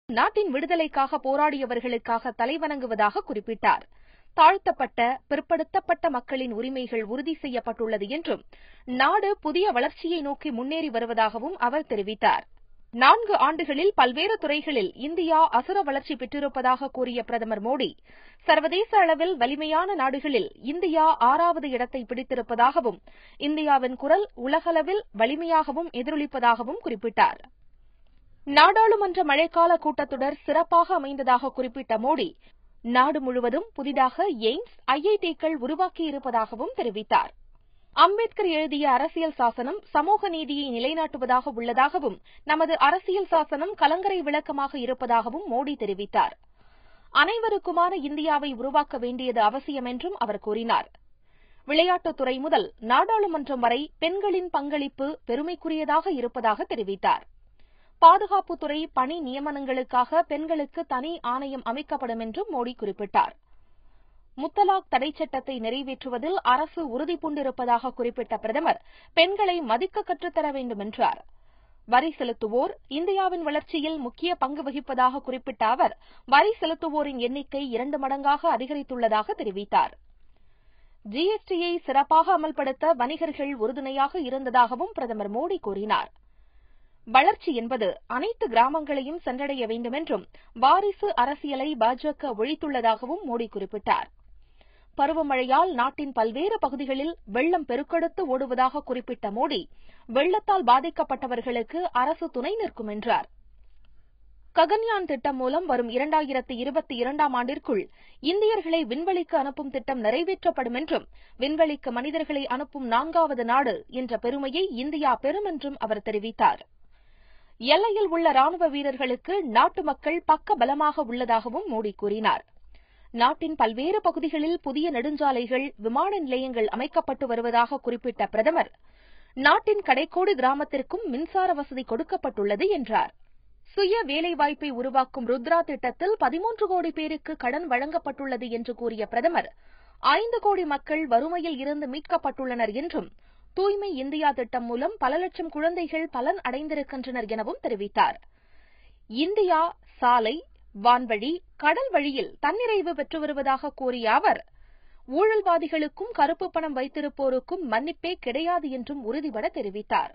நாட்டின் விடுதலைக்காக போராடியவர்களுக்காக தலைவணங்குவதாக குறிப்பிட்டார். தாழ்த்தப்பட்ட, பிற்படுத்தப்பட்ட மக்களின் உரிமைகள் உறுதி செய்யப்பட்டுள்ளது என்றும், நாடு புதிய வளர்ச்சியை நோக்கி முன்னேறி வருவதாகவும் அவர் தெரிவித்தார். 4 ஆண்டுகளில் பல்வேறு துறைகளில் இந்தியா அசுர வளர்ச்சி பெற்றிருப்பதாக கூறிய பிரதமர் மோடி, சர்வதேச அளவில் வலிமையான நாடுகளில் இந்தியா 6வது இடத்தை பிடித்திருப்பதாகவும், இந்தியாவின் குரல் உலகளவில் வலிமையாகவும் எதிரொலிப்பதாகவும் குறிப்பிட்டார். நாடாளுமன்ற மழைக்கால கூட்டத்தொடர் சிறப்பாக அமைந்ததாக குறிப்பிட்ட மோடி, நாடு முழுவதும் புதிதாக எய்ம்ஸ், IITக்கள் உருவாக்கியிருப்பதாகவும் தெரிவித்தார். அம்பேத்கர் எழுதிய அரசியல் சாசனம் சமூக நீதியை நிலைநாட்டுவதாக உள்ளதாகவும், நமது அரசியல் சாசனம் கலங்கரை விளக்கமாக இருப்பதாகவும் மோடி தெரிவித்தார். அனைவருக்குமான இந்தியாவை உருவாக்க வேண்டியது அவசியம் என்றும் அவர் கூறினார். விளையாட்டுத்துறை முதல் நாடாளுமன்றம் வரை பெண்களின் பங்களிப்பு பெருமைக்குரியதாக இருப்பதாக தெரிவித்தார். பாதுகாப்புத்துறை பணி நியமனங்களுக்காக பெண்களுக்கு தனி ஆணையம் அமைக்கப்படும் என்றும் மோடி குறிப்பிட்டார். முத்தலாக் தடை சட்டத்தை நிறைவேற்றுவதில் அரசு உறுதிபூண்டிருப்பதாக குறிப்பிட்ட பிரதமர், பெண்களை மதிக்க கற்றுத்தர வேண்டும் என்றார். வரி செலுத்துவோர் இந்தியாவின் வளர்ச்சியில் முக்கிய பங்கு வகிப்பதாக குறிப்பிட்ட அவர், வரி செலுத்துவோரின் எண்ணிக்கை 2 மடங்காக அதிகரித்துள்ளதாக தெரிவித்தார். GSTயை சிறப்பாக அமல்படுத்த வணிகர்கள் உறுதுணையாக இருந்ததாகவும் பிரதமர் மோடி கூறினார். வளர்ச்சி என்பது அனைத்து கிராமங்களையும் சென்றடைய வேண்டும் என்றும், வாரிசு அரசியலை பாஜக ஒழித்துள்ளதாகவும் மோடி குறிப்பிட்டார். பருவமழையால் நாட்டின் பல்வேறு பகுதிகளில் வெள்ளம் பெருக்கெடுத்து ஓடுவதாக குறிப்பிட்ட மோடி, வெள்ளத்தால் பாதிக்கப்பட்டவர்களுக்கு அரசு துணை நிற்கும் என்றார். ககன்யான் திட்டம் மூலம் வரும் 2022ஆம் ஆண்டிற்குள் இந்தியர்களை விண்வெளிக்கு அனுப்பும் திட்டம் நிறைவேற்றப்படும் என்றும், விண்வெளிக்கு மனிதர்களை அனுப்பும் 4வது நாடு என்ற பெருமையை இந்தியா பெறும் என்றும் அவர் தெரிவித்தார். எல்லையில் உள்ள ராணுவ வீரர்களுக்கு நாட்டு மக்கள் பக்க பலமாக உள்ளதாகவும் மோடி கூறினார். நாட்டின் பல்வேறு பகுதிகளில் புதிய நெடுஞ்சாலைகள், விமான நிலையங்கள் அமைக்கப்பட்டு வருவதாக குறிப்பிட்ட பிரதமர், நாட்டின் கடைக்கோடி கிராமத்திற்கும் மின்சார வசதி கொடுக்கப்பட்டுள்ளது என்றார். சுய வேலைவாய்ப்பை உருவாக்கும் ருத்ரா திட்டத்தில் 13 கோடி பேருக்கு கடன் வழங்கப்பட்டுள்ளது என்று கூறிய பிரதமர், 5 கோடி மக்கள் வறுமையில் இருந்து மீட்கப்பட்டுள்ளனர் என்றும், தூய்மை இந்தியா திட்டம் மூலம் பல லட்சம் குழந்தைகள் பலன் அடைந்திருக்கின்றனர் எனவும் தெரிவித்தார். இந்தியா சாலை, வான்வழி, கடல் வழியில் தன்னிறைவு பெற்று வருவதாக கூறிய அவர், ஊழல்வாதிகளுக்கும் கருப்பு பணம் வைத்திருப்போருக்கும் மன்னிப்பே கிடையாது என்றும் உறுதிபட தெரிவித்தார்.